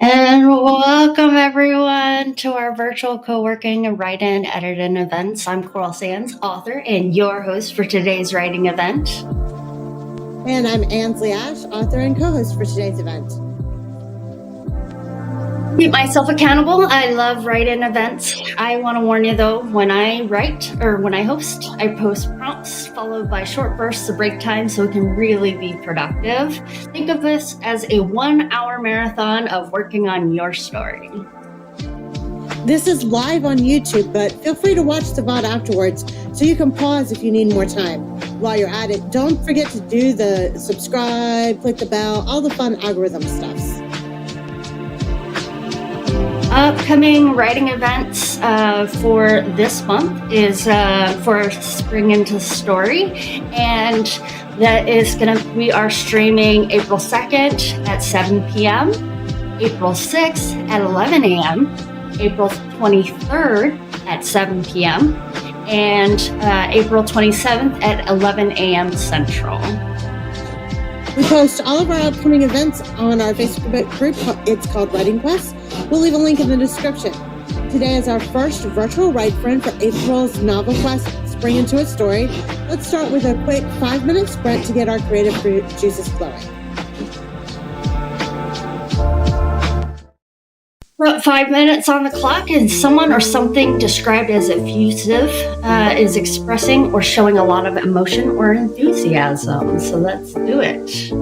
And welcome everyone to our virtual co-working and write-in, edit-in events. I'm Coral Sands, author and your host for today's writing event. And I'm Ansley Ashe, author and co-host for today's event. Keep myself accountable. I love write-in events. I want to warn you though, when I write or when I host, I post prompts followed by short bursts of break time so it can really be productive. Think of this as a 1-hour marathon of working on your story. This is live on YouTube, but feel free to watch the VOD afterwards so you can pause if you need more time. While you're at it, don't forget to do the subscribe, click the bell, all the fun algorithm stuffs. Upcoming writing events for this month is for Spring into Story, and that is we are streaming April 2nd at 7 p.m., April 6th at 11 a.m., April 23rd at 7 p.m., and April 27th at 11 a.m. Central. We post all of our upcoming events on our Facebook group. It's called Writing Quest. We'll leave a link in the description. Today is our first virtual write friend for April's novel quest, Spring into a Story. Let's start with a quick 5-minute sprint to get our creative juices flowing. 5 minutes on the clock, and someone or something described as effusive is expressing or showing a lot of emotion or enthusiasm. So let's do it.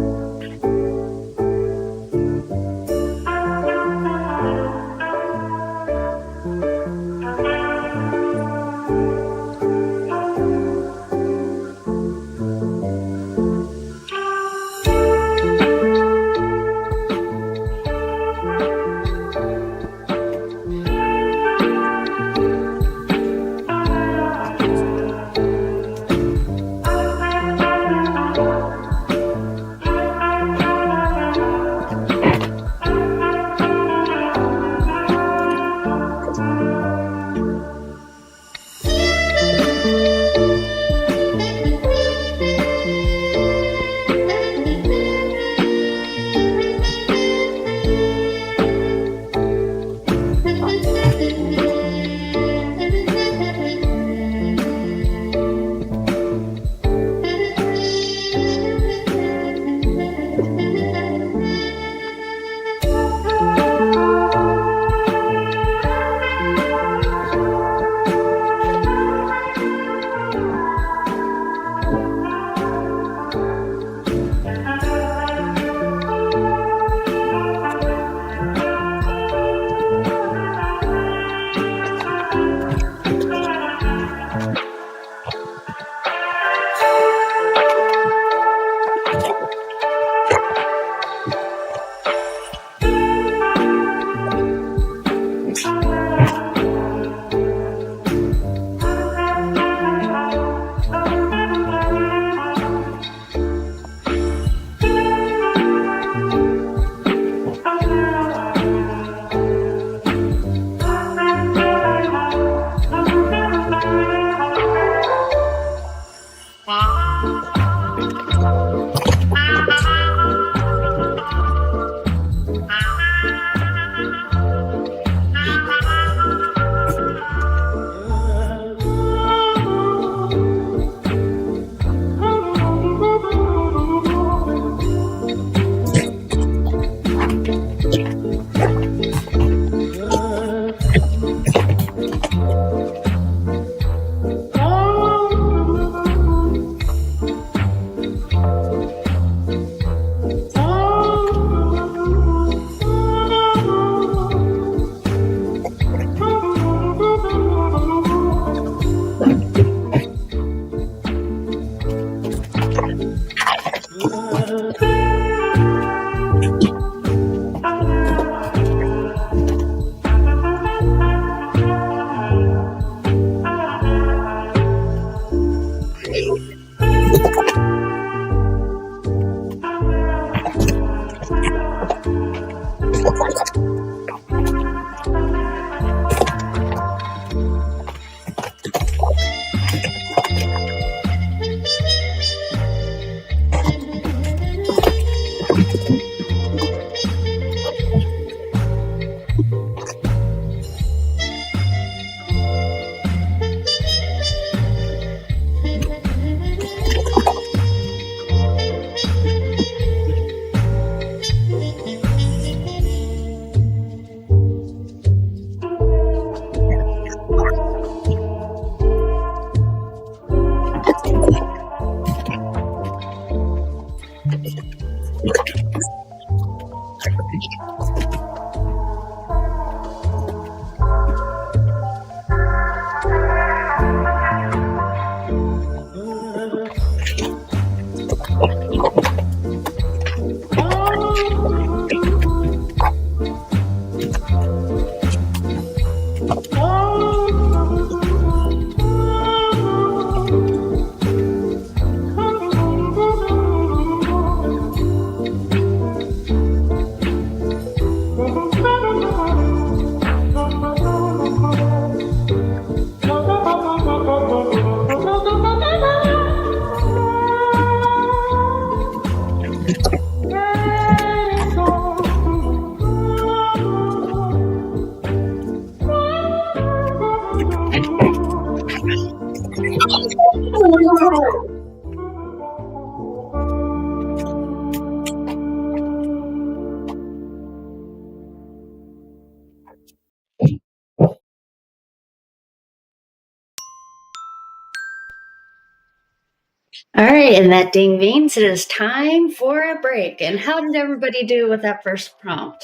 All right, and that ding means it is time for a break. And how did everybody do with that first prompt?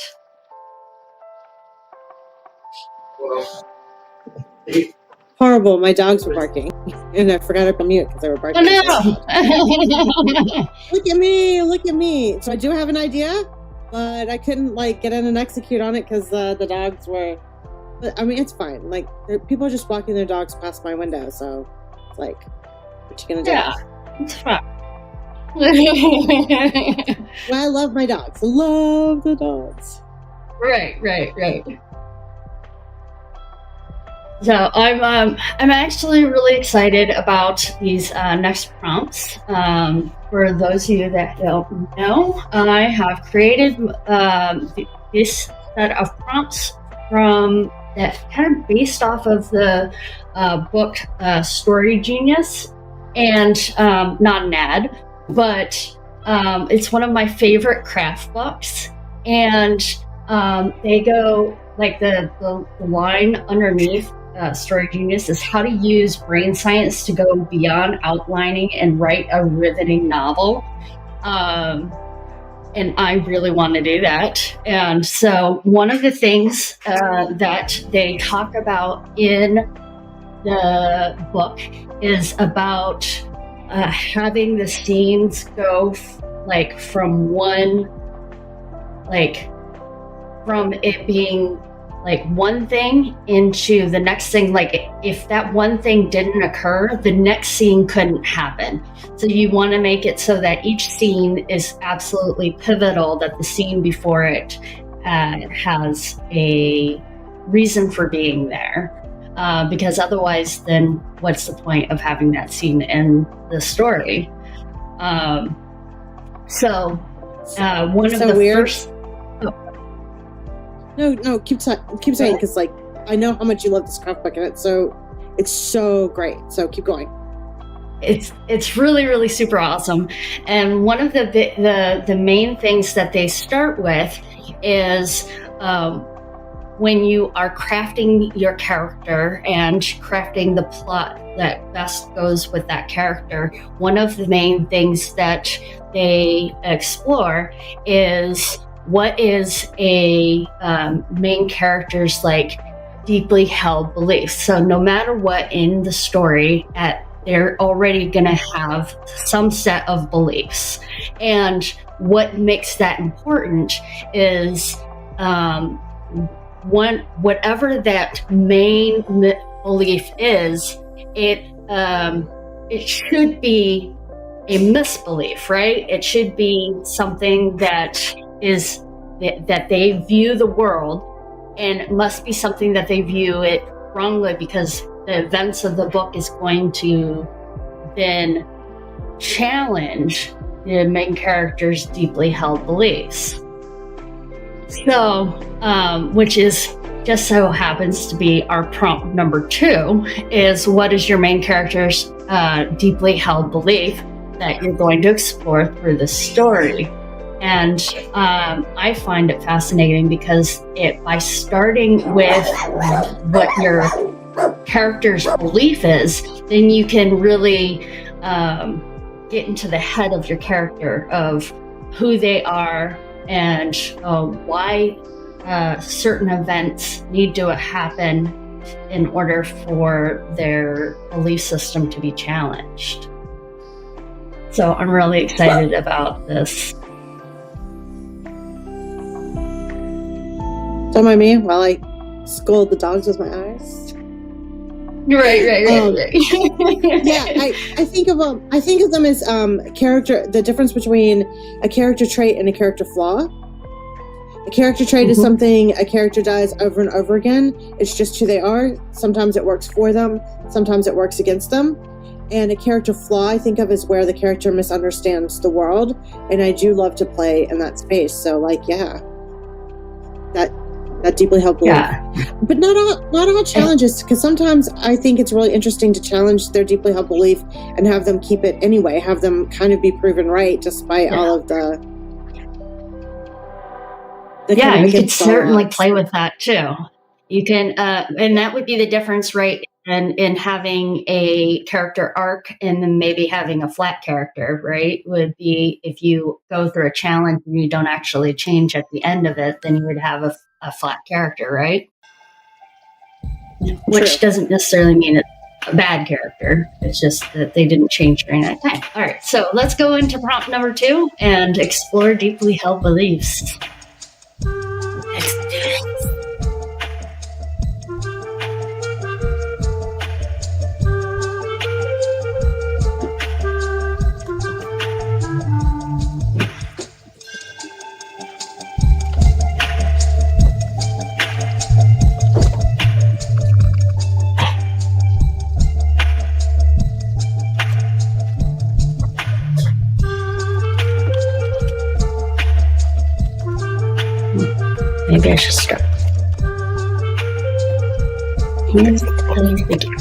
Horrible. My dogs were barking, and I forgot to mute because they were barking. Oh no! Look at me! Look at me! So I do have an idea, but I couldn't get in and execute on it because the dogs were. But I mean, it's fine. People are just walking their dogs past my window, so it's what you gonna do? Yeah, it's fine. Well, I love my dogs. I love the dogs. Right. So I'm actually really excited about these next prompts. For those of you that don't know, I have created this set of prompts from that kind of based off of the book Story Genius, and not an ad, but it's one of my favorite craft books, and they go the line underneath. Story Genius is how to use brain science to go beyond outlining and write a riveting novel. And I really want to do that. And so one of the things that they talk about in the book is about having the scenes go from it being one thing into the next thing. If that one thing didn't occur, the next scene couldn't happen. So you want to make it so that each scene is absolutely pivotal, that the scene before it has a reason for being there. Because otherwise, then what's the point of having that scene in the story? One of the first... No, keep saying, because I know how much you love this craft book, and it's so great. So keep going. It's really, really super awesome. And one of the main things that they start with is when you are crafting your character and crafting the plot that best goes with that character. One of the main things that they explore is what is a main character's deeply held beliefs. So no matter what in the story, they're already going to have some set of beliefs. And what makes that important is whatever that main belief is, it should be a misbelief, right? It should be something that is that they view the world, and it must be something that they view it wrongly, because the events of the book is going to then challenge the main character's deeply held beliefs. So, which is just so happens to be our prompt number 2, is what is your main character's deeply held belief that you're going to explore through the story. And I find it fascinating because by starting with what your character's belief is, then you can really get into the head of your character of who they are and why certain events need to happen in order for their belief system to be challenged. So I'm really excited about this. Don't mind me while I scold the dogs with my eyes. Right. Yeah, I think of them as character. The difference between a character trait and a character flaw. A character trait is something a character does over and over again. It's just who they are. Sometimes it works for them. Sometimes it works against them. And a character flaw I think of as where the character misunderstands the world. And I do love to play in that space. So that deeply held belief. Yeah. But not all challenges, because sometimes I think it's really interesting to challenge their deeply held belief and have them keep it anyway, have them kind of be proven right despite all of the yeah, you could certainly play with that too. You can, and that would be the difference, right? And in having a character arc and then maybe having a flat character, right? Would be if you go through a challenge and you don't actually change at the end of it, then you would have a flat character, right? Which doesn't necessarily mean it's a bad character. It's just that they didn't change during that time. All right, so let's go into prompt number 2 and explore deeply held beliefs. Let's do it. Maybe I should start. Here's the beginning.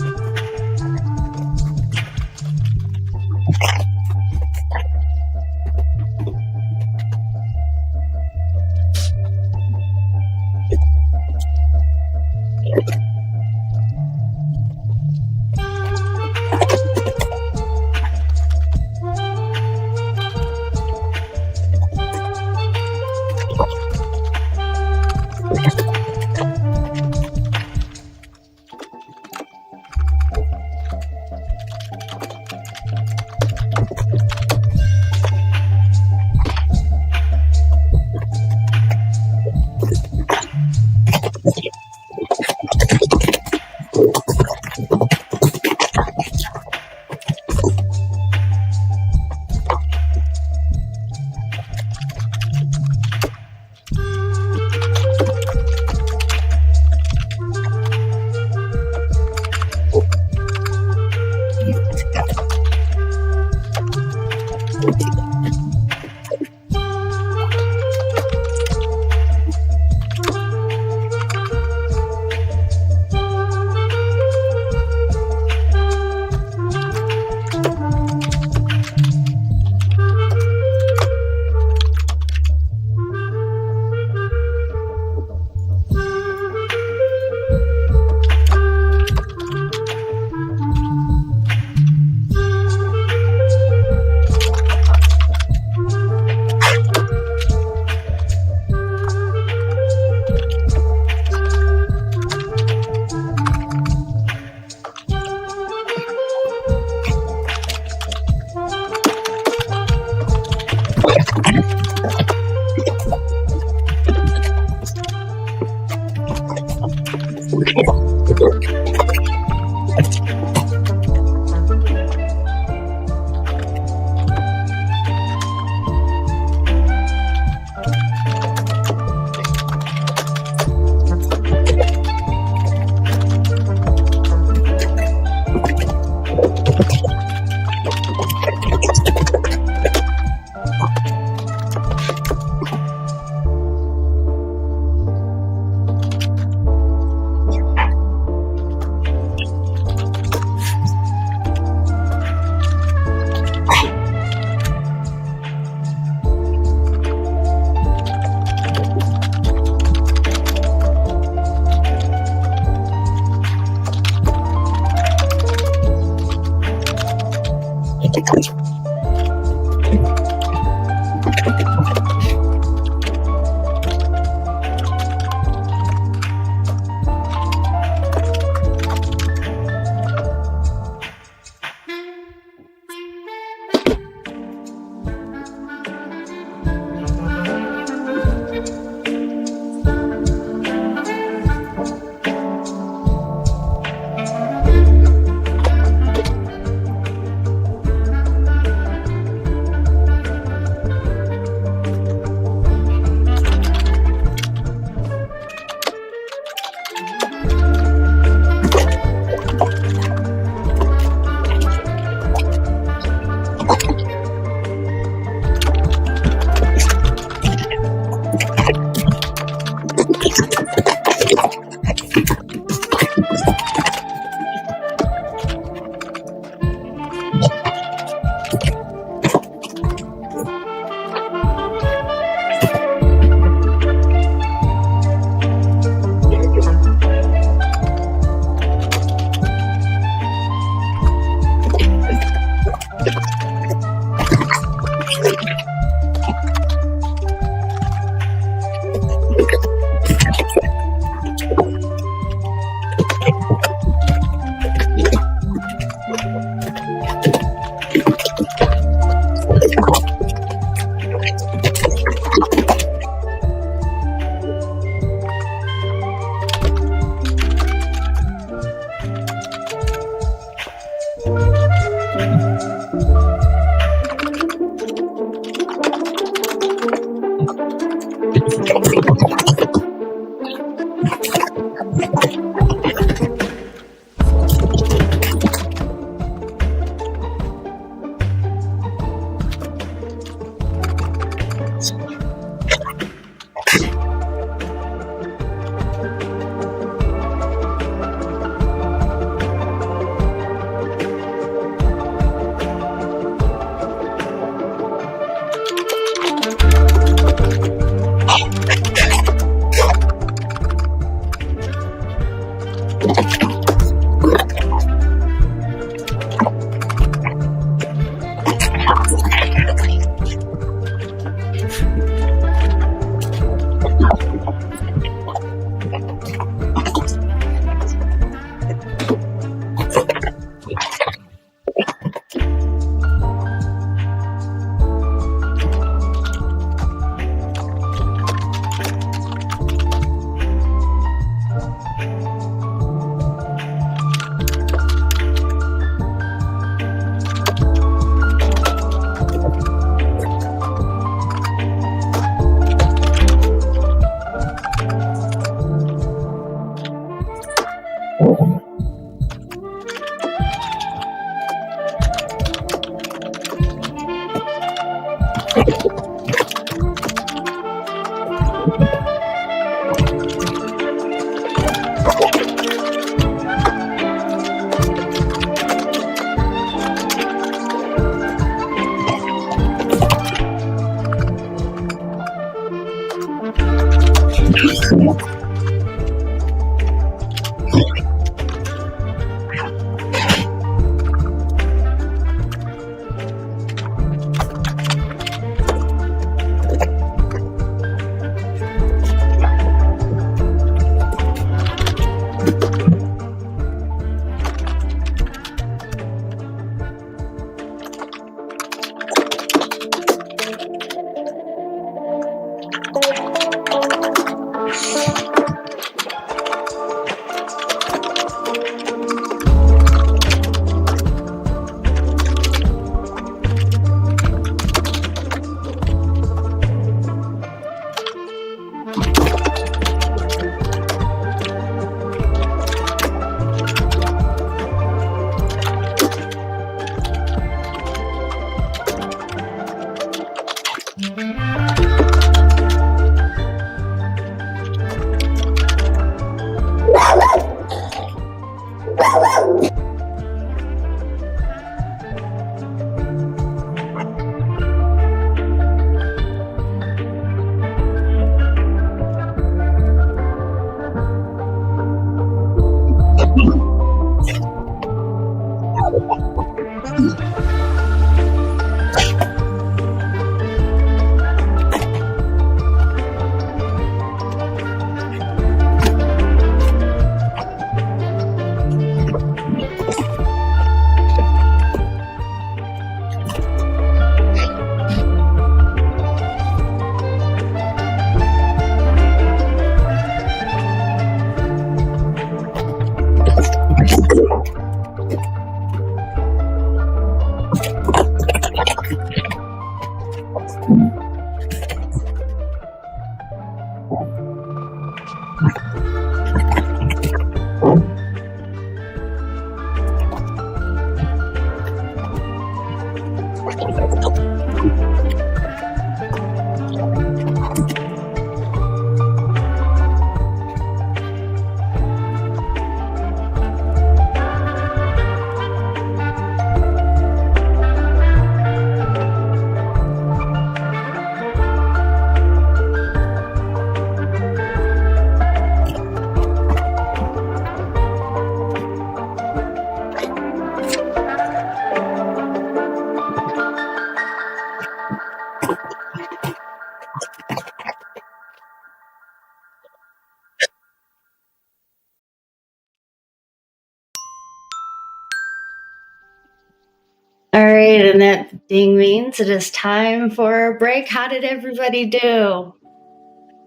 All right, and that ding means it is time for a break. How did everybody do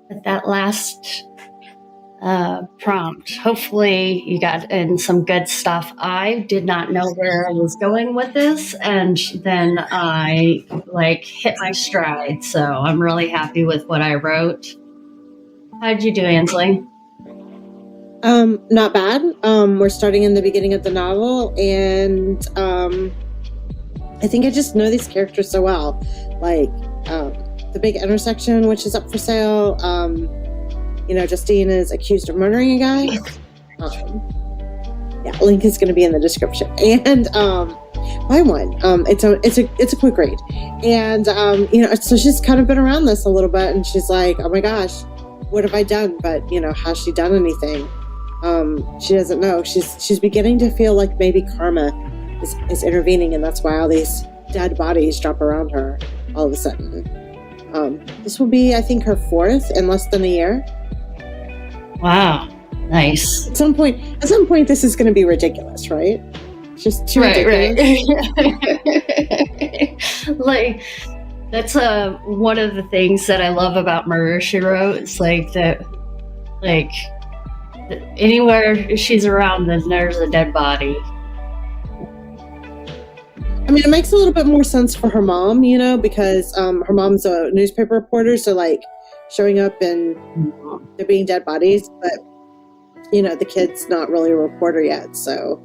with that last prompt? Hopefully you got in some good stuff. I did not know where I was going with this, and then I hit my stride. So I'm really happy with what I wrote. How'd you do, Ansley? Not bad. We're starting in the beginning of the novel, and I think I just know these characters so well. Like the big intersection, which is up for sale. Justine is accused of murdering a guy. Link is going to be in the description. And buy one. It's a quick read. And so she's kind of been around this a little bit, and she's like, oh my gosh, what have I done? But has she done anything? She doesn't know. She's beginning to feel like maybe karma is intervening, and that's why all these dead bodies drop around her all of a sudden. This will be, I think, her fourth in less than a year. Wow, nice. At some point, this is going to be ridiculous, right? It's just too ridiculous. Right. That's one of the things that I love about Murder, She Wrote. It's anywhere she's around, then there's a dead body. I mean, it makes a little bit more sense for her mom, because her mom's a newspaper reporter, so showing up and there being dead bodies, but the kid's not really a reporter yet, so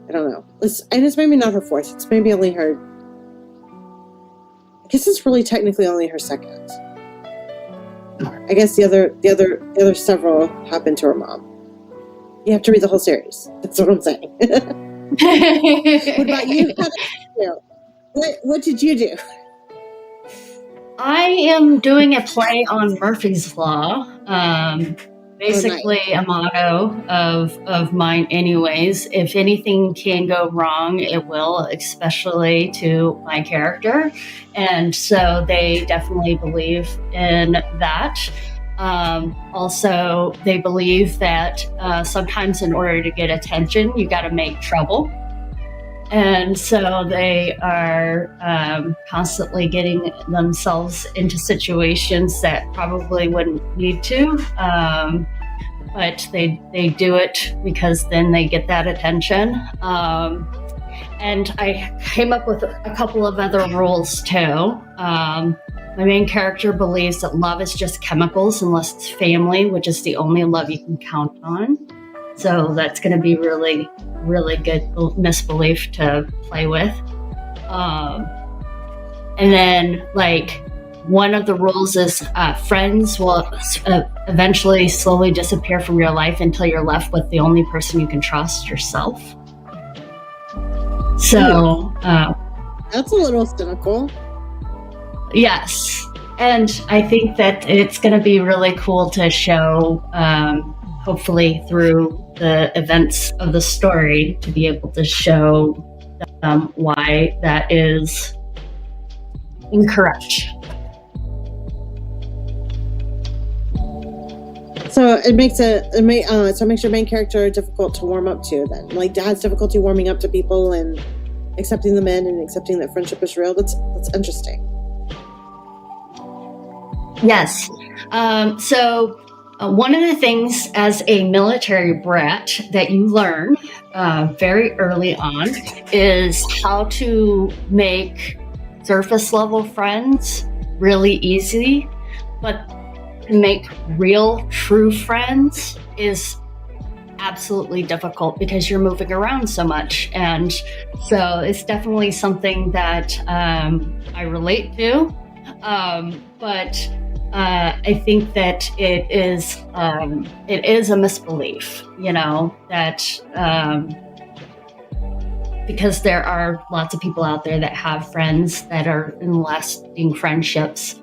I don't know. It's maybe not her fourth. It's maybe only her. I guess it's really technically only her second. I guess the other several happened to her mom. You have to read the whole series. That's what I'm saying. What about you? What did you do? I am doing a play on Murphy's Law. Basically a motto of mine anyways. If anything can go wrong, it will, especially to my character. And so they definitely believe in that. Also, they believe that sometimes in order to get attention, you got to make trouble. And so they are constantly getting themselves into situations that probably wouldn't need to. But they do it because then they get that attention. And I came up with a couple of other rules too. My main character believes that love is just chemicals unless it's family, which is the only love you can count on. So that's going to be really, really good misbelief to play with. And then, one of the rules is friends will eventually slowly disappear from your life until you're left with the only person you can trust, yourself. So that's a little cynical. Yes. And I think that it's going to be really cool to show, hopefully through the events of the story, to be able to show why that is incorrect. So it makes your main character difficult to warm up to. Then, has difficulty warming up to people and accepting them in and accepting that friendship is real. That's interesting. Yes. So one of the things as a military brat that you learn very early on is how to make surface level friends really easy, but to make real, true friends is absolutely difficult because you're moving around so much. And so it's definitely something that I relate to. But I think that it is a misbelief, that because there are lots of people out there that have friends that are in lasting friendships.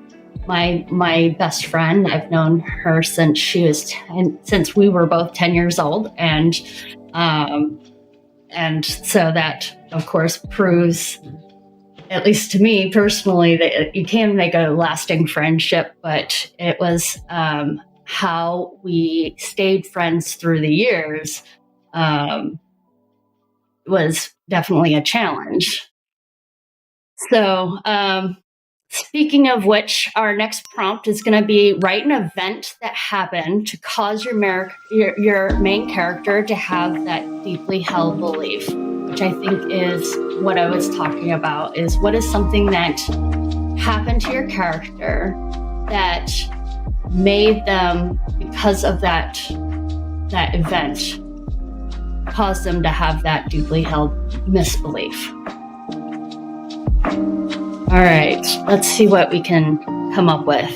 My best friend, I've known her since since we were both 10 years old, and so that of course proves, at least to me personally, that you can make a lasting friendship, but it was how we stayed friends through the years was definitely a challenge. So, speaking of which, our next prompt is going to be write an event that happened to cause your main character to have that deeply held belief, which I think is what I was talking about, is what is something that happened to your character that made them, because of that event, caused them to have that deeply held misbelief. All right, let's see what we can come up with.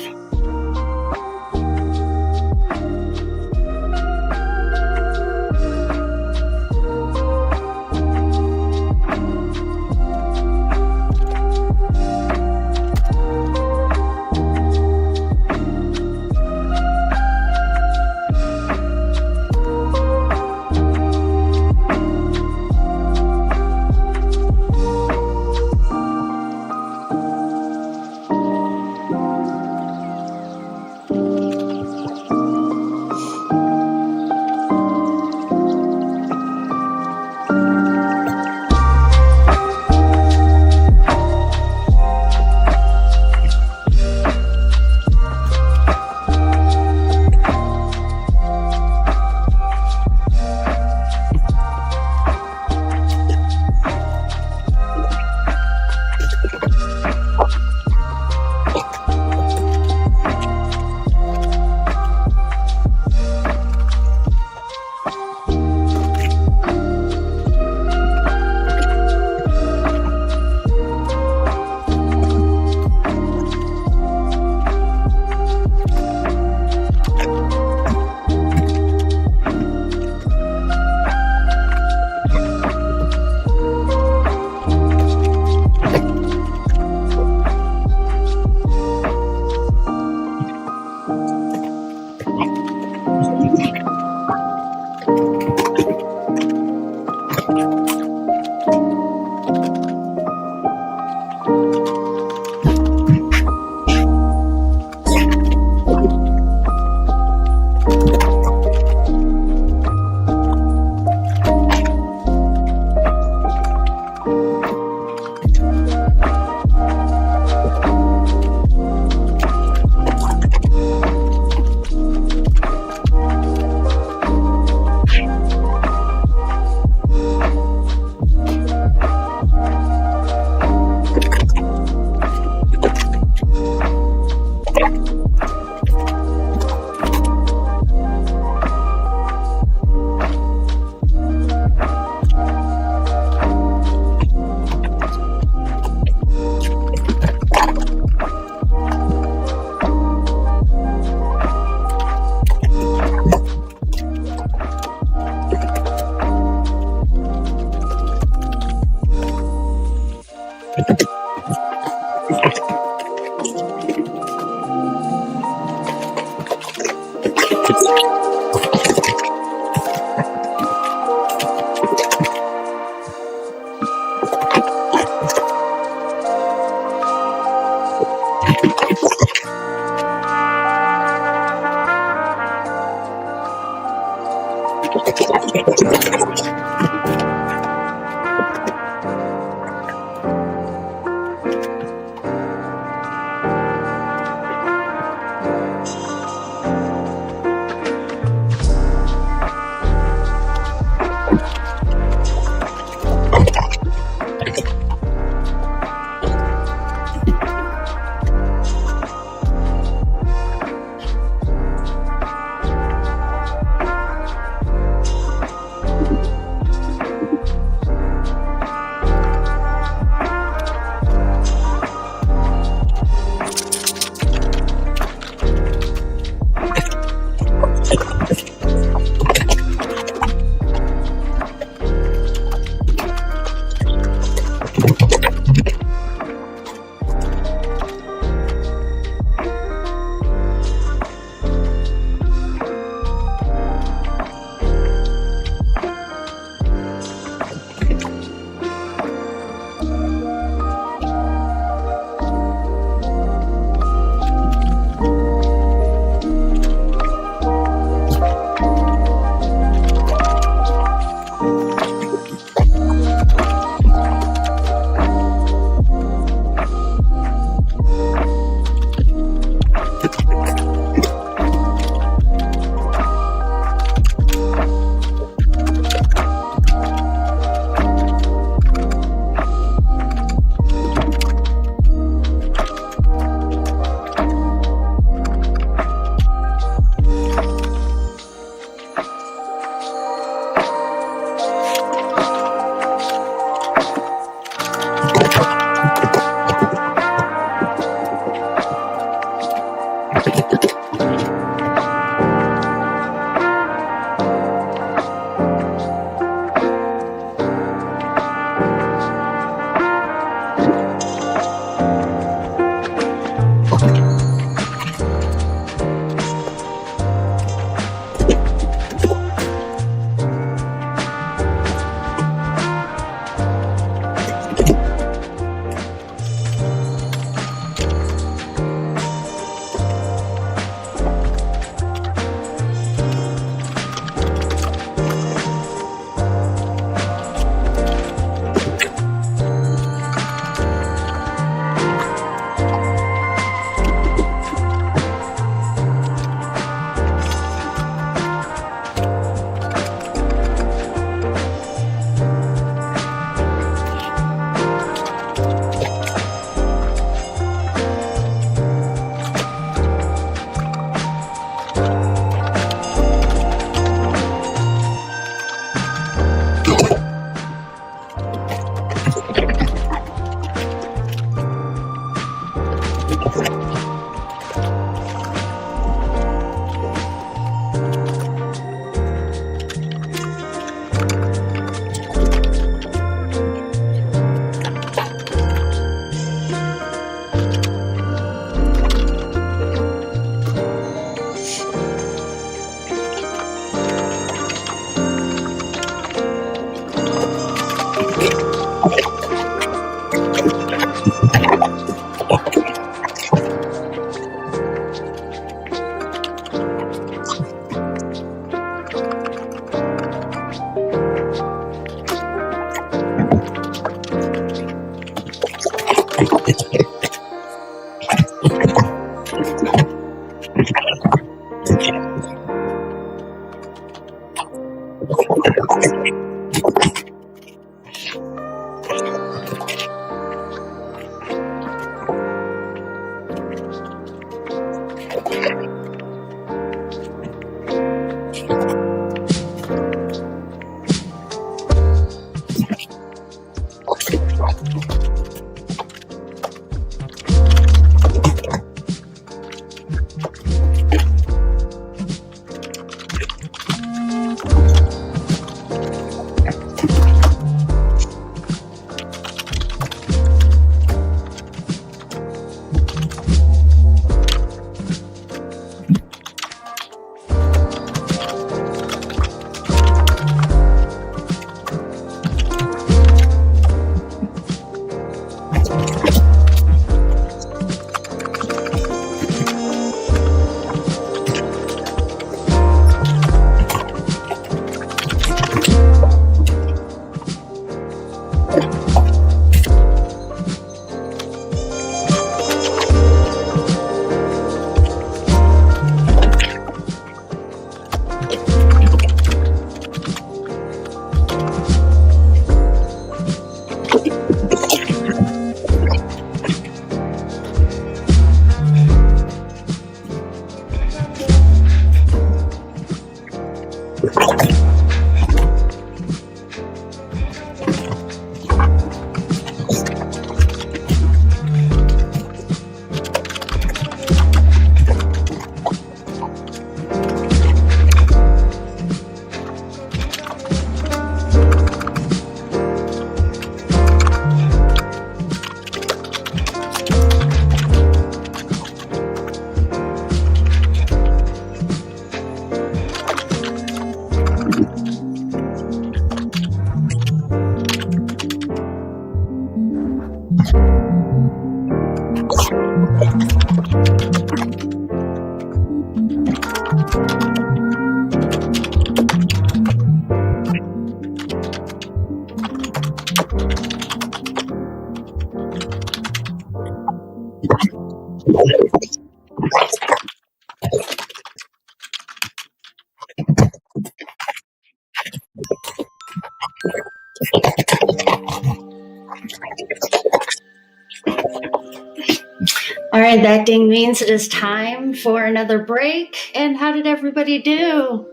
All right, that ding means it is time for another break. And how did everybody do?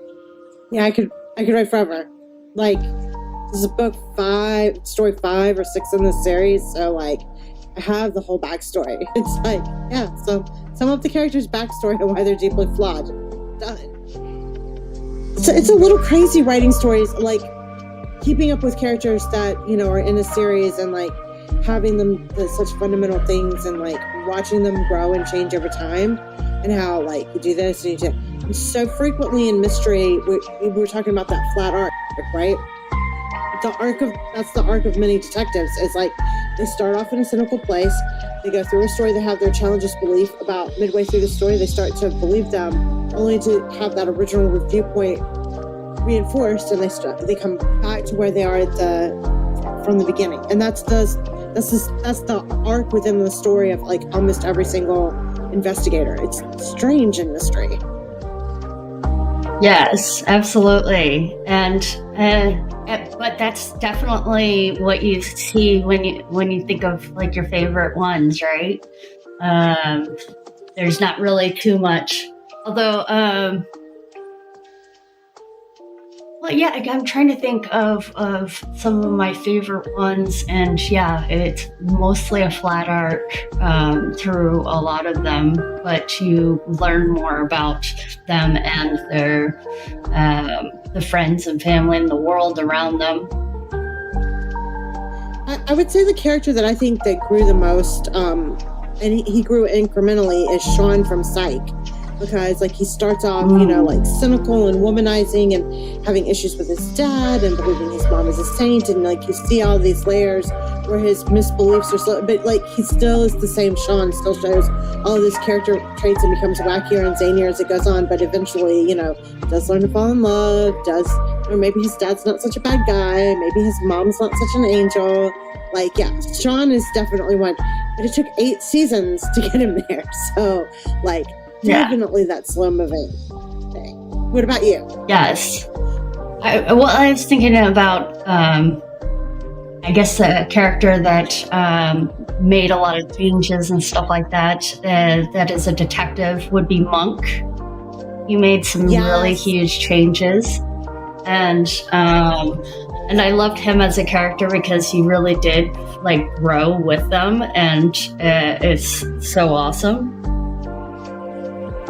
Yeah, I could write forever. Like, this is book 5, story 5 or 6 in this series, so like I have the whole backstory. It's like, yeah, so sum up the character's backstory and why they're deeply flawed. Done. So it's a little crazy writing stories, like keeping up with characters that, you know, are in a series and like having them such fundamental things and like watching them grow and change over time, and how like you do this and you do. And so frequently in mystery, we were talking about that flat arc, right? That's the arc of many detectives. It's like they start off in a cynical place, they go through a story, they have their challenges belief. About midway through the story, they start to believe them, only to have that original viewpoint reinforced, and they come back to where they are from the beginning. And that's the arc within the story of like almost every single investigator. It's strange in mystery. Yes, absolutely. And but that's definitely what you see when you think of like your favorite ones, right? There's not really too much, although well, yeah, I'm trying to think of some of my favorite ones, and yeah, it's mostly a flat arc through a lot of them, but you learn more about them and their the friends and family and the world around them. I would say the character that I think that grew the most, and he grew incrementally, is Sean from Psych. Because like he starts off, you know, like cynical and womanizing and having issues with his dad and believing his mom is a saint, and like you see all these layers where his misbeliefs are so, but like he still is the same Sean, still shows all of his character traits and becomes wackier and zanier as it goes on, but eventually, you know, does learn to fall in love, does or maybe his dad's not such a bad guy, maybe his mom's not such an angel. Like, yeah, Sean is definitely one, but it took 8 seasons to get him there. So, like, definitely that slow moving thing. What about you? Yes. I was thinking about, I guess, a character that made a lot of changes and stuff like that, that is a detective, would be Monk. He made some really huge changes. And I loved him as a character because he really did like grow with them, and it's so awesome.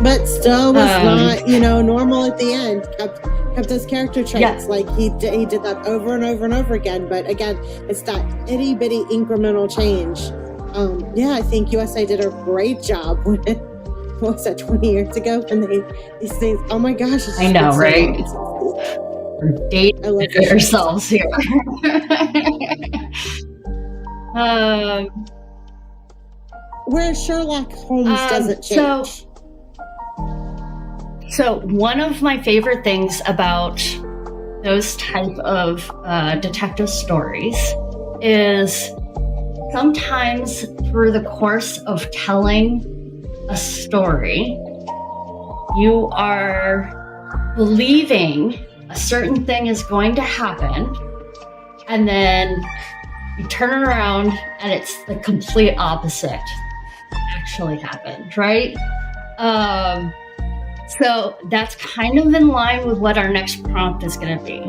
But still was not, normal at the end. Kept those character traits. Yeah. Like he did that over and over and over again. But again, it's that itty bitty incremental change. I think USA did a great job with it. What was that, 20 years ago? And these things, oh my gosh. I know, right? We're dating ourselves here. Where Sherlock Holmes doesn't change. So one of my favorite things about those type of detective stories is sometimes through the course of telling a story, you are believing a certain thing is going to happen, and then you turn around and it's the complete opposite actually happened, right? So that's kind of in line with what our next prompt is going to be.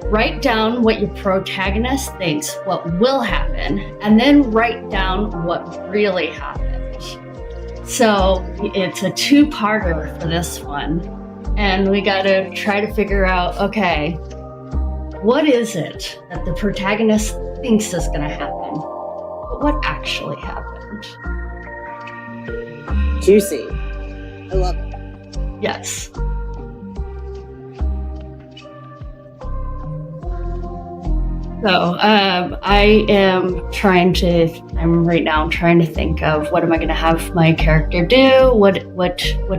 Write down what your protagonist thinks what will happen, and then write down what really happened. So it's a 2-parter for this one. And we got to try to figure out, okay, what is it that the protagonist thinks is going to happen? But what actually happened? Juicy. I love it. Yes. So I'm right now trying to think of what am I going to have my character do? What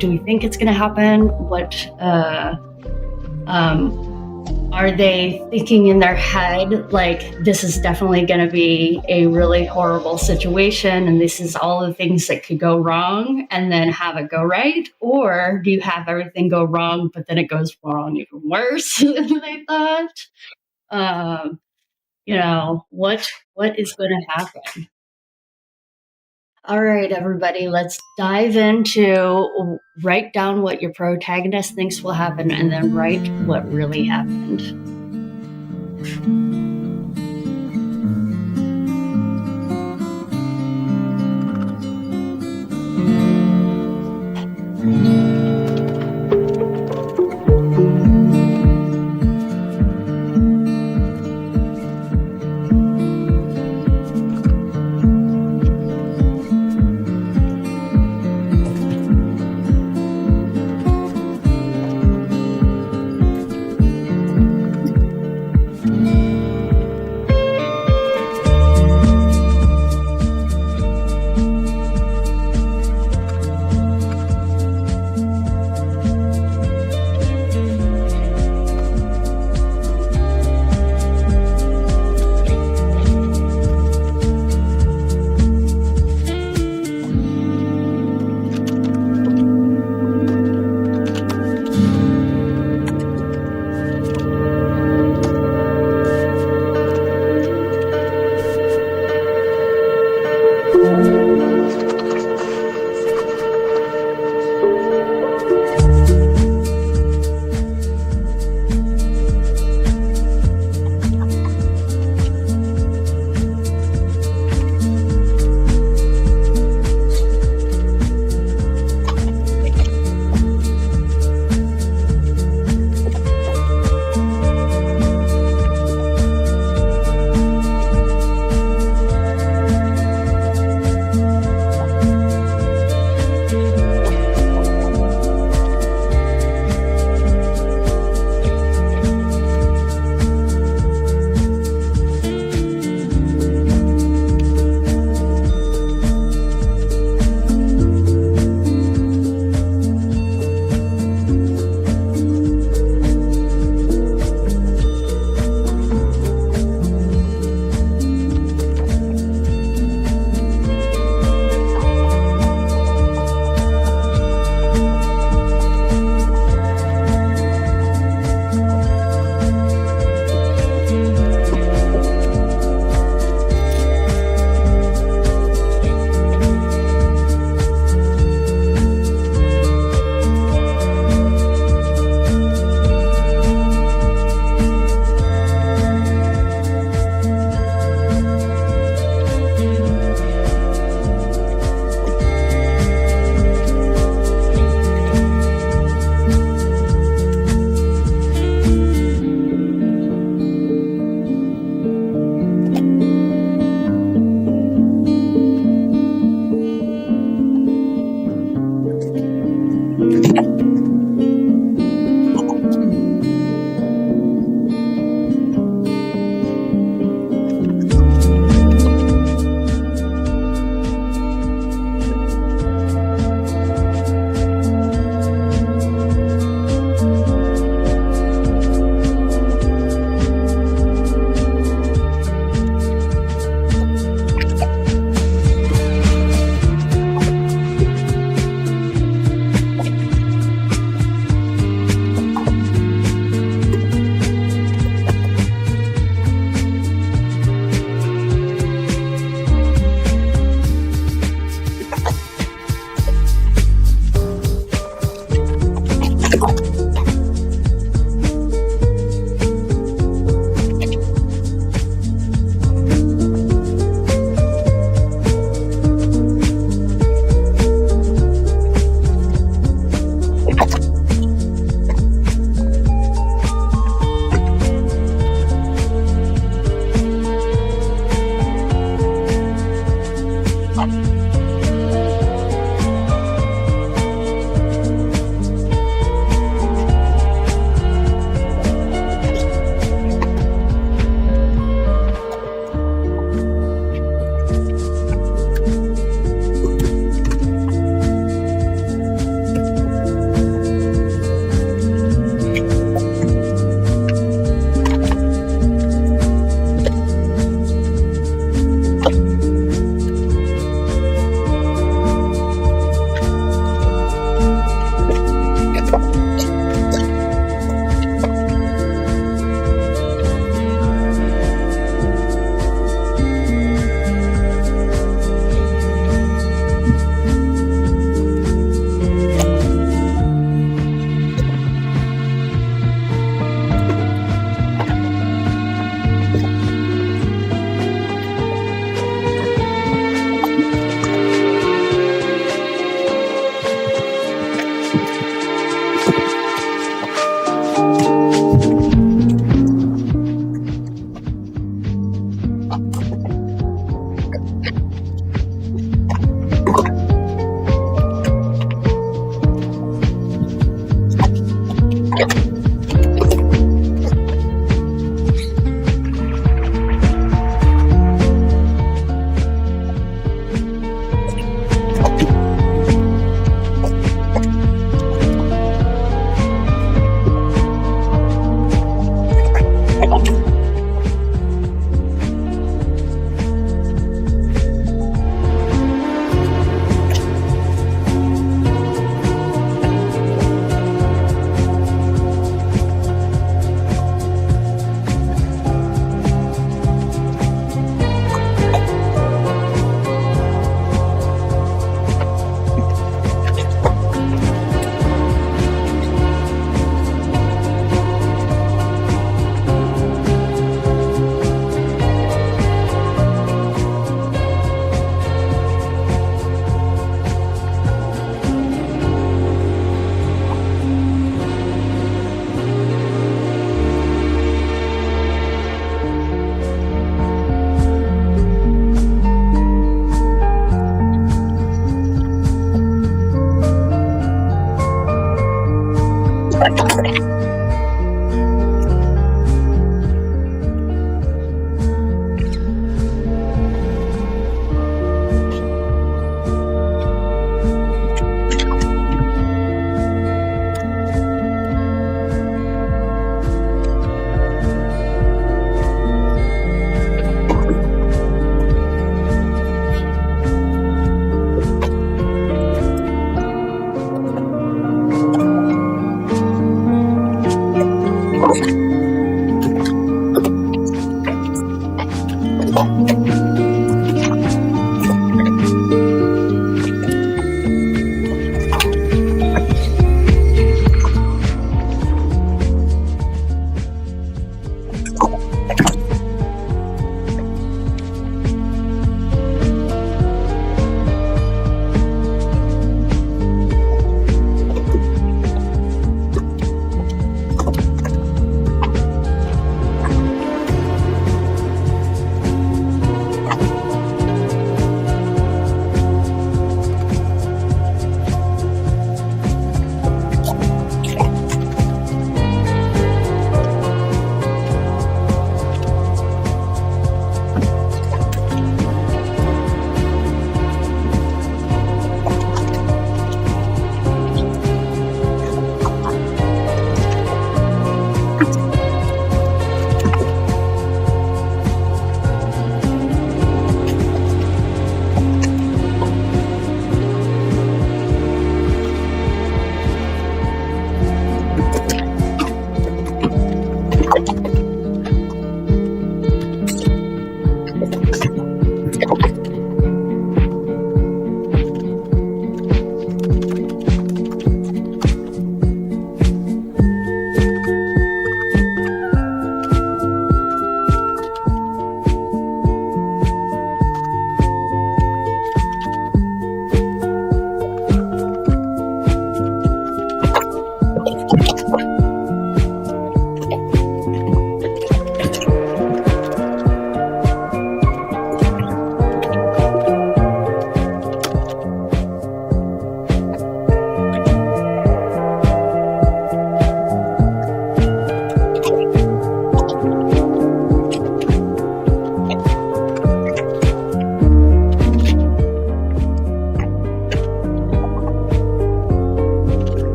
do we think it's going to happen? What are they thinking in their head? Like, this is definitely going to be a really horrible situation, and this is all the things that could go wrong, and then have it go right? Or do you have everything go wrong, but then it goes wrong even worse than they thought? What is going to happen? All right, everybody, let's dive into write down what your protagonist thinks will happen, and then write what really happened.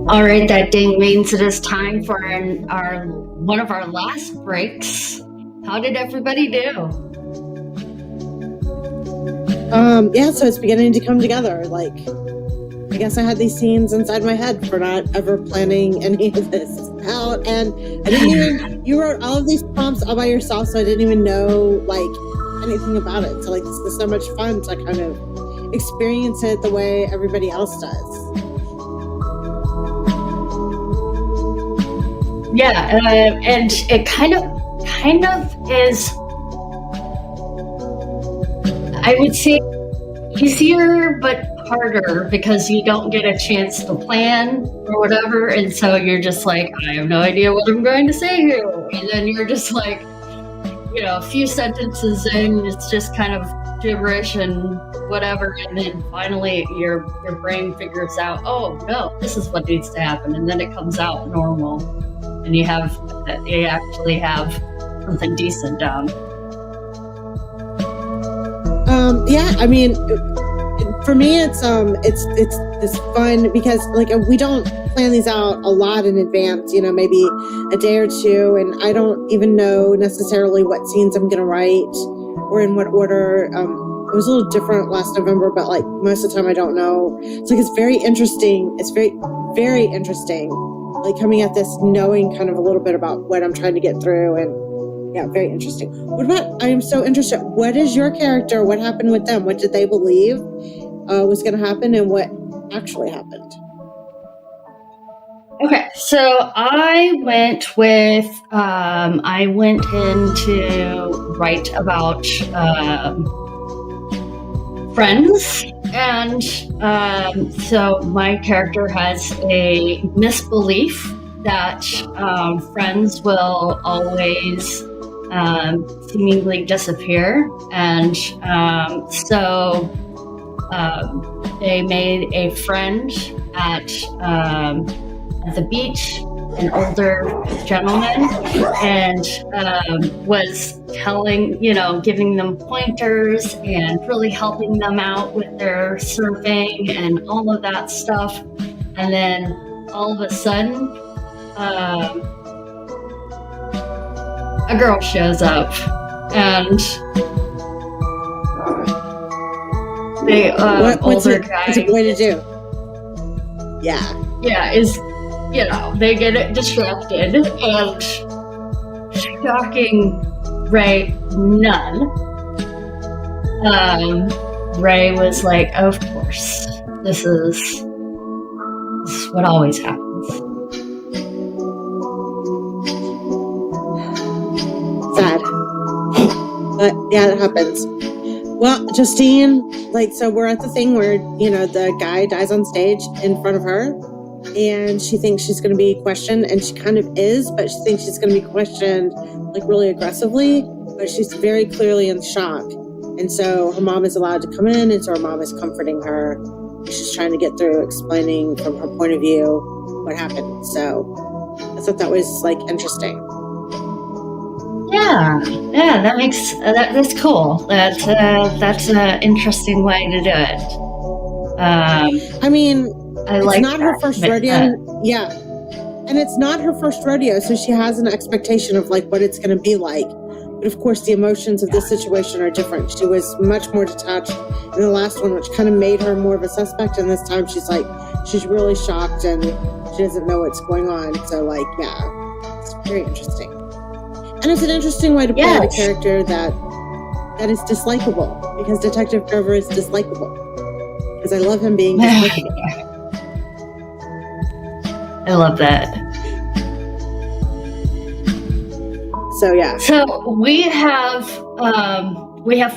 All right, that ding means it is time for our one of our last breaks. How did everybody do? Yeah, so it's beginning to come together. Like, I guess I had these scenes inside my head for not ever planning any of this out, and I didn't even. You wrote all of these prompts all by yourself, so I didn't even know like anything about it. So like, this is so much fun to kind of experience it the way everybody else does. Yeah, and it kind of is, I would say, easier but harder because you don't get a chance to plan or whatever, and so you're just like, I have no idea what I'm going to say here, and then you're just like, a few sentences in, it's just kind of gibberish and whatever, and then finally your brain figures out, oh no, this is what needs to happen, and then it comes out normal. And you actually have something decent down. Yeah, I mean, for me, it's this fun because like we don't plan these out a lot in advance. Maybe a day or two, and I don't even know necessarily what scenes I'm going to write or in what order. It was a little different last November, but like most of the time, I don't know. It's like it's very interesting. It's very, very interesting. Like coming at this knowing kind of a little bit about what I'm trying to get through, and yeah, very interesting. I am so interested. What is your character? What happened with them? What did they believe was going to happen, and what actually happened? Okay, so I went in to write about friends. And so my character has a misbelief that friends will always seemingly disappear. And so they made a friend at the beach, an older gentleman, and was telling, giving them pointers and really helping them out with their surfing and all of that stuff. And then all of a sudden, a girl shows up, and the older guy. What's a boy to do? Yeah, they get distracted, and shocking Ray, none. Ray was like, of course, this is what always happens. Sad. But yeah, it happens. Well, Justine, so we're at the thing where, the guy dies on stage in front of her, and she thinks she's going to be questioned, and she kind of is, but she thinks she's going to be questioned really aggressively, but she's very clearly in shock. And so her mom is allowed to come in, and so her mom is comforting her. She's trying to get through explaining from her point of view what happened. So I thought that was interesting. Yeah, that's cool. That's an interesting way to do it. I mean, it's not her first rodeo. Yeah. And it's not her first rodeo, so she has an expectation of what it's going to be like. But of course, the emotions of this situation are different. She was much more detached in the last one, which kind of made her more of a suspect. And this time she's really shocked and she doesn't know what's going on. So it's very interesting. And it's an interesting way to play out a character that is dislikable, because Detective Trevor is dislikable. Because I love him being dislikable. I love that. So yeah. So we have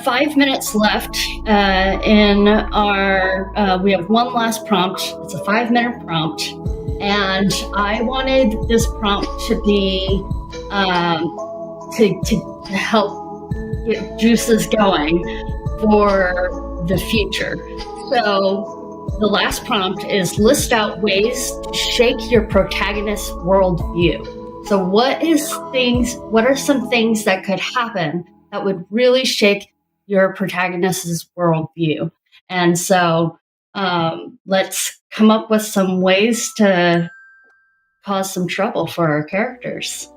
5 minutes left in our. We have one last prompt. It's a 5-minute prompt, And I wanted this prompt to be to help get juices going for the future. So the last prompt is list out ways to shake your protagonist's worldview. So what are some things that could happen that would really shake your protagonist's worldview? And so let's come up with some ways to cause some trouble for our characters.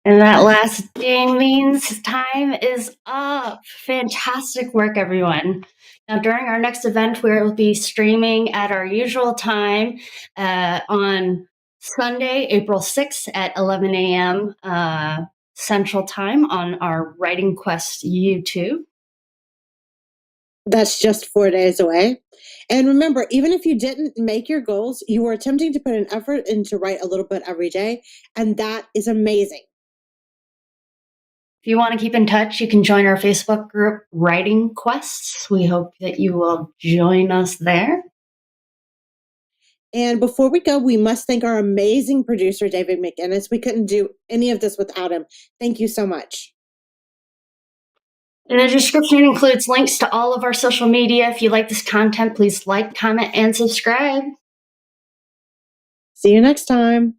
And that last ding means time is up. Fantastic work, everyone. Now, during our next event, we will be streaming at our usual time on Sunday, April 6th at 11 a.m. Central Time on our Writing Quest YouTube. That's just 4 days away. And remember, even if you didn't make your goals, you were attempting to put an effort in to write a little bit every day, and that is amazing. If you want to keep in touch, you can join our Facebook group, Writing Quests. We hope that you will join us there. And before we go, we must thank our amazing producer, David McInnes. We couldn't do any of this without him. Thank you so much. And the description includes links to all of our social media. If you like this content, please like, comment, and subscribe. See you next time.